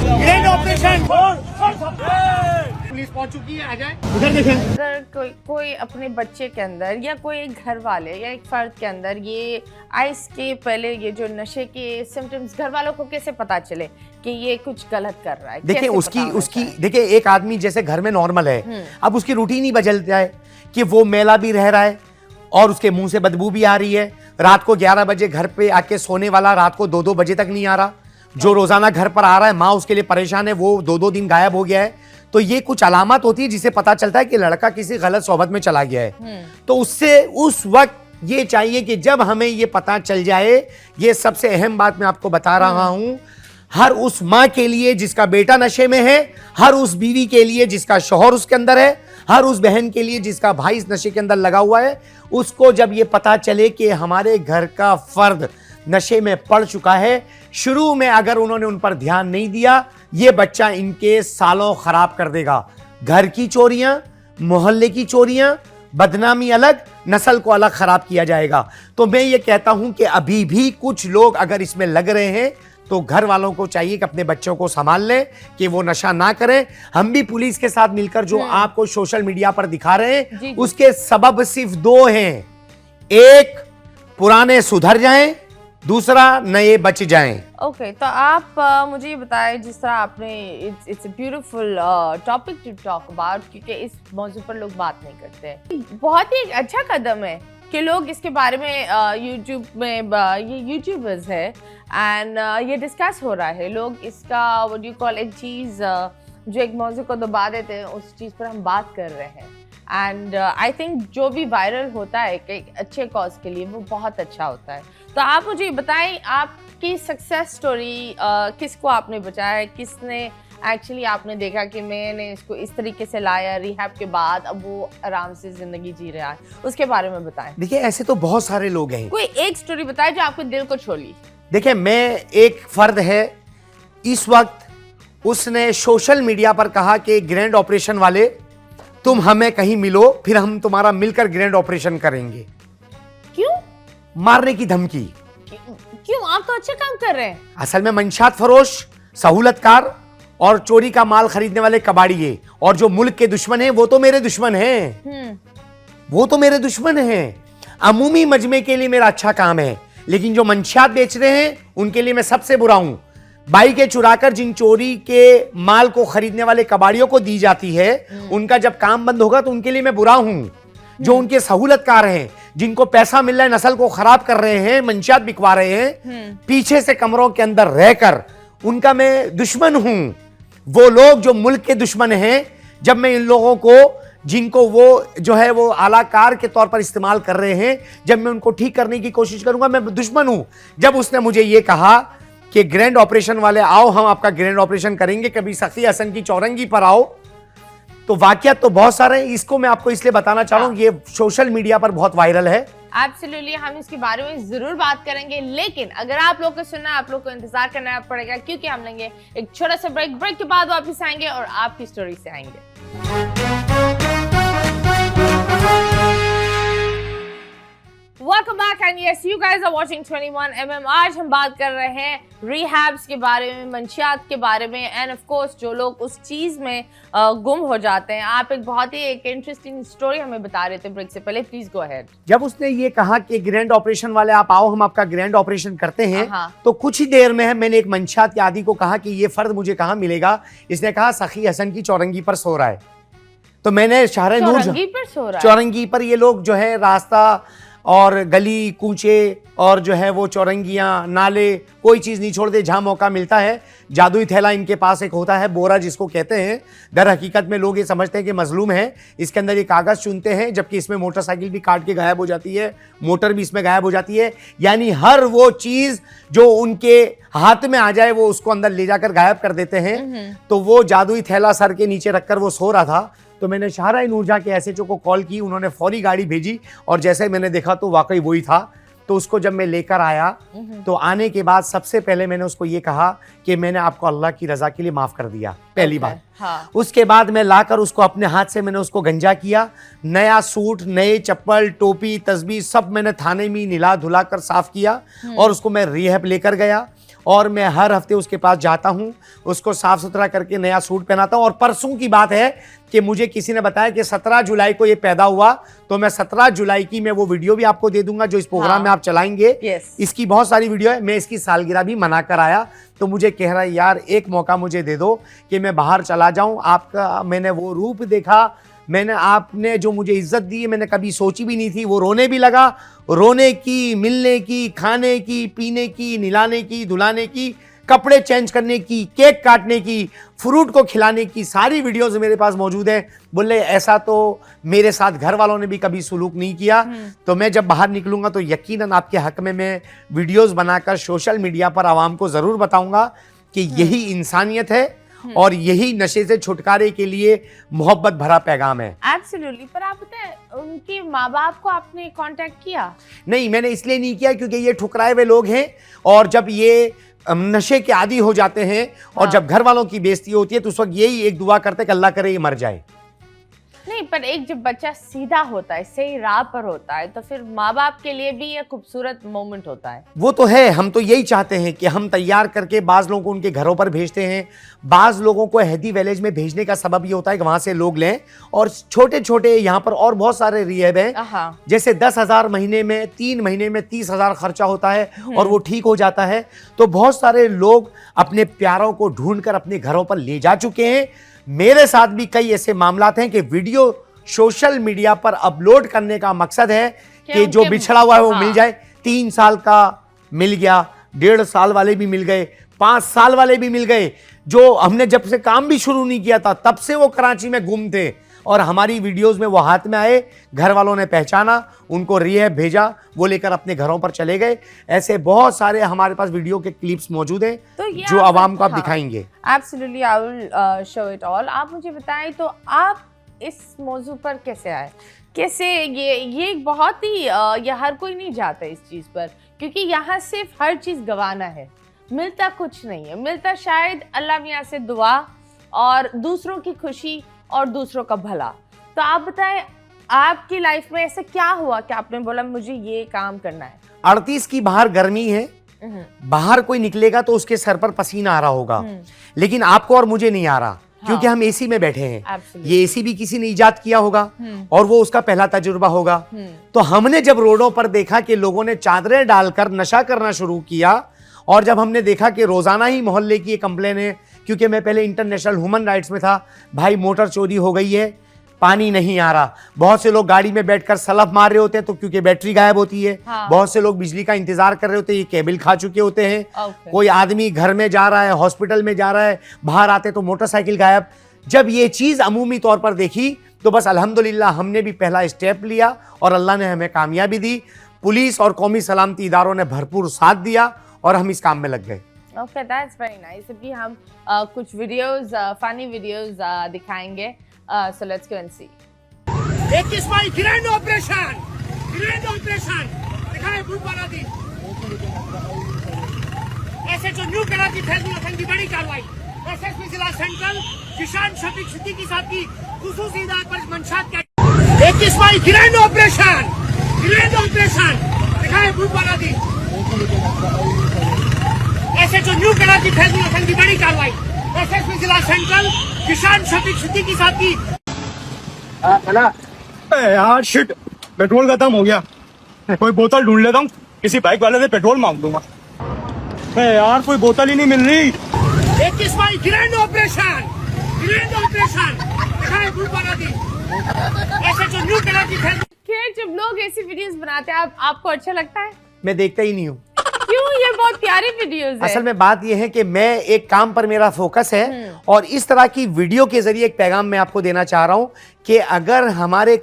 Grand operation police पहुंच चुकी है, आ जाए उधर देखें। अगर कोई अपने बच्चे के अंदर या कोई एक घर वाले या एक फर्द के अंदर ये आइस के पहले ये जो नशे के सिम्टम्स, घर वालों को कैसे पता चले कि ये कुछ गलत कर रहा है? देखिए उसकी देखिए एक आदमी जैसे घर में नॉर्मल है, अब उसकी रूटीन ही बदल जाए कि वो मेला भी रह रहा है और उसके मुंह से बदबू भी आ रही है, रात को 11 बजे घर पे आके सोने वाला रात को 2-2 बजे तक नहीं आ रहा, जो रोजाना घर पर आ रहा है माँ उसके लिए परेशान है, वो 2-2 दिन गायब हो गया है। तो ये कुछ अलामत होती है जिसे पता चलता है कि लड़का किसी गलत सोबत में चला गया है। तो उससे उस वक्त ये चाहिए कि जब हमें ये पता चल जाए, ये सबसे अहम बात मैं आपको बता रहा हूं, हर उस माँ के लिए जिसका बेटा नशे में है, हर उस बीवी के लिए जिसका शौहर उसके अंदर है, हर उस बहन के लिए जिसका भाई इस नशे के अंदर लगा हुआ है, उसको जब ये पता चले कि हमारे घर का फर्द नशे में पड़ चुका है, शुरू में अगर उन्होंने उन पर ध्यान नहीं दिया, ये बच्चा इनके सालों खराब कर देगा। घर की चोरियां, मोहल्ले की चोरियां, बदनामी अलग, नस्ल को अलग खराब किया जाएगा। तो मैं ये कहता हूं कि अभी भी कुछ लोग अगर इसमें लग रहे हैं तो घर वालों को चाहिए कि अपने बच्चों को संभाल लें कि वो नशा ना करें। हम भी पुलिस के साथ मिलकर जो आपको सोशल मीडिया पर दिखा रहे हैं, जी। उसके सबब सिर्फ 2 हैं। एक, पुराने सुधर जाएं, दूसरा नए बच जाएं। ओके, तो आप मुझे ये बताएं, जिस तरह आपने it's a beautiful topic to talk about, क्योंकि इस मौजू पर लोग बात नहीं करते। बहुत ही अच्छा कदम है कि लोग इसके बारे में यूट्यूब में ये यूट्यूबर्स है एंड ये डिस्कस हो रहा है। लोग इसका व्हाट डू यू कॉल एक चीज़ जो एक मौजू को दबा देते हैं, उस चीज़ पर हम बात कर रहे हैं। एंड आई थिंक जो भी वायरल होता है कि एक अच्छे कॉज के लिए, वो बहुत अच्छा होता है। तो आप मुझे बताएं, आपकी सक्सेस स्टोरी, किसको आपने बचाया, किसने एक्चुअली आपने देखा कि मैंने इसको इस तरीके से लाया, रिहैब के बाद अब वो आराम से जिंदगी जी रहा है, उसके बारे में बताएं। देखिए ऐसे तो बहुत सारे लोग हैं, कोई एक स्टोरी बताएं जो आपके दिल को छू ली। देखिए मैं एक फर्द है, इस वक्त उसने सोशल मीडिया पर कहा कि ग्रैंड ऑपरेशन वाले तुम हमें कहीं मिलो, फिर हम तुम्हारा मिलकर ग्रैंड ऑपरेशन करेंगे। क्यों? मारने की धमकी। क्यों? आप तो अच्छा काम कर रहे हैं। असल में मंशात फरोश, सहूलतकार और चोरी का माल खरीदने वाले कबाड़िए और जो मुल्क के दुश्मन हैं, वो तो मेरे दुश्मन हैं। वो तो मेरे दुश्मन हैं। अमूमी मजमे के लिए मेरा अच्छा काम है, लेकिन जो मंशियात बेच रहे हैं उनके लिए मैं सबसे बुरा हूं। बाइकें चुराकर जिन चोरी के माल को खरीदने वाले कबाड़ियों को दी जाती है, उनका जब काम बंद होगा तो उनके लिए मैं बुरा हूं। जो उनके सहूलतकार हैं, जिनको पैसा मिल रहा है, नस्ल को खराब कर रहे हैं, मंशियात बिकवा रहे हैं, पीछे से कमरों के अंदर रहकर, उनका मैं दुश्मन हूं। वो लोग जो मुल्क के दुश्मन हैं, जब मैं इन लोगों को, जिनको वो जो है वो आलाकार के तौर पर इस्तेमाल कर रहे हैं, जब मैं उनको ठीक करने की कोशिश करूंगा, मैं दुश्मन हूं। जब उसने मुझे ये कहा कि ग्रैंड ऑपरेशन वाले आओ, हम आपका ग्रैंड ऑपरेशन करेंगे, कभी सखी हसन की चौरंगी पर आओ, तो वाकयात तो बहुत सारे हैं। इसको मैं आपको इसलिए बताना चाह रहा हूं, ये सोशल मीडिया पर बहुत वायरल है। एब्सोल्युटली, हम इसके बारे में जरूर बात करेंगे, लेकिन अगर आप लोग को सुनना है, आप लोग को इंतजार करना पड़ेगा, क्योंकि हम लेंगे एक छोटा सा ब्रेक के बाद वापस आएंगे और आपकी स्टोरी से आएंगे। Welcome back and yes, you guys are watching 21mm। आज हम बात कर रहे हैं रिहैब्स के बारे में, मंशियात के बारे में एंड ऑफ कोर्स जो लोग उस चीज में गुम हो जाते हैं। आप एक बहुत ही एक इंटरेस्टिंग स्टोरी हमें बता रहे थे ब्रेक से पहले, प्लीज गो अहेड। जब उसने ये कहा कि ग्रैंड ऑपरेशन वाले आप आओ, हम आपका ग्रैंड ऑपरेशन करते हैं, हाँ। तो कुछ ही देर में है मैंने एक मंशियात के आदी को कहा कि ये फर्द मुझे कहाँ मिलेगा। इसने कहा सखी हसन की चौरंगी पर सो रहा है। तो मैंने शाहरे नूर, चौरंगी पर सो रहा है? चौरंगी पर ये लोग जो है रास्ता और गली कूचे और जो है वो चौरंगियाँ, नाले, कोई चीज़ नहीं छोड़ते जहाँ मौका मिलता है। जादुई थैला इनके पास एक होता है, बोरा जिसको कहते हैं। दर हकीकत में लोग ये समझते हैं कि मजलूम है, इसके अंदर ये कागज़ चुनते हैं, जबकि इसमें मोटरसाइकिल भी काट के गायब हो जाती है, मोटर भी इसमें गायब हो जाती है। यानी हर वो चीज़ जो उनके हाथ में आ जाए वो उसको अंदर ले जाकर गायब कर देते हैं। तो वो जादुई थैला सर के नीचे रखकर वो सो रहा था। तो मैंने शाहरा नूरजहां के एसएचओ को कॉल की, उन्होंने फौरी गाड़ी भेजी और जैसे मैंने देखा तो वाकई वही था। तो उसको जब मैं लेकर आया, तो आने के बाद सबसे पहले मैंने उसको ये कहा कि मैंने आपको अल्लाह की रजा के लिए माफ कर दिया, पहली बात। हाँ। उसके बाद मैं लाकर उसको अपने हाथ से मैंने उसको गंजा किया, नया सूट, नए चप्पल, टोपी, तस्बीह सब मैंने थाने में निला धुला कर साफ किया और उसको मैं रिहैब लेकर गया। और मैं हर हफ्ते उसके पास जाता हूं, उसको साफ सुथरा करके नया सूट पहनाता हूं। और परसों की बात है कि मुझे किसी ने बताया कि 17 जुलाई को ये पैदा हुआ, तो मैं 17 जुलाई की मैं वो वीडियो भी आपको दे दूंगा जो इस प्रोग्राम में आप चलाएंगे। इसकी बहुत सारी वीडियो है। मैं इसकी सालगिरह भी मना कर आया, तो मुझे कह रहा है यार एक मौका मुझे दे दो कि मैं बाहर चला जाऊं। आपका मैंने वो रूप देखा, मैंने आपने जो मुझे इज्जत दी है मैंने कभी सोची भी नहीं थी। वो रोने भी लगा, रोने की, मिलने की, खाने की, पीने की, निलाने की, धुलाने की, कपड़े चेंज करने की, केक काटने की, फ्रूट को खिलाने की सारी वीडियोस मेरे पास मौजूद है। बोले ऐसा तो मेरे साथ घर वालों ने भी कभी सुलूक नहीं किया। तो मैं जब बाहर निकलूंगा तो यकीनन आपके हक में मैं वीडियोस बनाकर सोशल मीडिया पर आवाम को जरूर बताऊंगा कि यही इंसानियत है और यही नशे से छुटकारे के लिए मोहब्बत भरा पैगाम है। एब्सोल्युटली। पर आप बताएं उनके माँ बाप को आपने कांटेक्ट किया? नहीं, मैंने इसलिए नहीं किया क्योंकि ये ठुकराए हुए लोग हैं और जब ये नशे के आदी हो जाते हैं और जब घर वालों की बेइज्जती होती है तो उस वक्त यही एक दुआ करते कि अल्लाह करे ये मर जाए। नहीं, पर एक जब बच्चा सीधा होता है, सही राह पर होता है, तो फिर माँ बाप के लिए भी ये खूबसूरत मोमेंट होता है। वो तो है, हम तो यही चाहते हैं कि हम तैयार करके बाज लोगों को उनके घरों पर भेजते हैं। बाज लोगों को हैदी विलेज में भेजने का सबब ये होता है कि वहां से लोग लें और छोटे छोटे यहाँ पर और बहुत सारे रिहैब हैं, जैसे 10,000 महीने में, 3 महीने में 30,000 खर्चा होता है और वो ठीक हो जाता है। तो बहुत सारे लोग अपने प्यारों को ढूंढकर अपने घरों पर ले जा चुके हैं। मेरे साथ भी कई ऐसे मामलात हैं कि वीडियो सोशल मीडिया पर अपलोड करने का मकसद है कि जो बिछड़ा हुआ है वो मिल जाए। 3 साल का मिल गया, 1.5 साल वाले भी मिल गए, 5 साल वाले भी मिल गए। जो हमने जब से काम भी शुरू नहीं किया था तब से वो कराची में गुम थे और हमारी वीडियोस में वो हाथ में आए, घर वालों ने पहचाना, उनको रिहैब भेजा, वो लेकर अपने घरों पर चले गए। ऐसे बहुत सारे हमारे पास वीडियो के क्लिप्स मौजूद हैं तो जो आवाम को आप दिखाएंगे। Absolutely, I will show it all. आप मुझे बताएं तो आप इस मौजू पर कैसे आए? कैसे ये बहुत ही ये हर कोई नहीं जाता इस चीज़ पर, क्योंकि यहाँ सिर्फ हर चीज़ गंवाना है, मिलता कुछ नहीं है। मिलता शायद अल्लाह मियाँ से दुआ और दूसरों की खुशी और दूसरों का भला। तो आप बताएं आपकी लाइफ में ऐसा क्या हुआ कि आपने बोला मुझे ये काम करना है? 38 की बाहर गर्मी है, बाहर कोई निकलेगा तो उसके सर पर पसीना आ रहा होगा, लेकिन आपको और मुझे नहीं आ रहा क्योंकि हम एसी में बैठे हैं। ये एसी भी किसी ने इजाद किया होगा और वो उसका पहला तजुर्बा होगा। तो हमने जब रोडों पर देखा कि लोगों ने चादरें डालकर नशा करना शुरू किया और जब हमने देखा कि रोजाना ही मोहल्ले की ये कंप्लेन है, क्योंकि मैं पहले इंटरनेशनल ह्यूमन राइट्स में था, भाई मोटर चोरी हो गई है, पानी नहीं आ रहा। बहुत से लोग गाड़ी में बैठकर सलफ मार रहे होते हैं तो क्योंकि बैटरी गायब होती है। बहुत से लोग बिजली का इंतजार कर रहे होते हैं, ये केबल खा चुके होते हैं। कोई आदमी घर में जा रहा है, हॉस्पिटल में जा रहा है, बाहर आते तो मोटरसाइकिल गायब। जब ये चीज अमूमी तौर पर देखी तो बस अल्हम्दुलिल्लाह हमने भी पहला स्टेप लिया और अल्लाह ने हमें कामयाबी दी। पुलिस और कौमी सलामती इदारों ने भरपूर साथ दिया और हम इस काम में लग गए। Okay, that's very nice. अभी हम कुछ वीडियोस, फनी वीडियोस दिखाएंगे। So let's go and see. 21 मई ग्रैंड ऑपरेशन दिखाए भूपाला दी। ऐसे जो न्यू कराची फैजल हसन की बड़ी कार्रवाई, एसएसपी जिला सेंट्रल किशान शफीक सिद्दीकी साहब की खुसूसी हिदायत पर मंशात का 21 मई ग्रैंड ऑपरेशन दिखाए भूपाला दी। ऐसे जो न्यू कराची फैजल हसन की बड़ी कार्रवाई, एसएसपी जिला सेंट्रल किशान शफीक सिद्दीकी साहब की। यार शिट, पेट्रोल खत्म हो गया। कोई बोतल ढूंढ लेता हूँ, किसी बाइक वाले से पेट्रोल मांग दूंगा। यार कोई बोतल ही नहीं मिल रही। 21 मई ग्रैंड ऑपरेशन दिखाए भूपाला दी। ऐसे जो न्यू कराची फैजल। जब लोग ऐसी वीडियोस बनाते हैं आपको अच्छा लगता है? मैं देखता ही नहीं हूँ। क्यों? ये बहुत प्यारी वीडियोस है। असल में बात यह है कि मैं एक काम पर मेरा फोकस है और इस तरह की वीडियो के जरिए एक पैगाम मैं आपको देना चाह रहा हूं कि अगर हमारे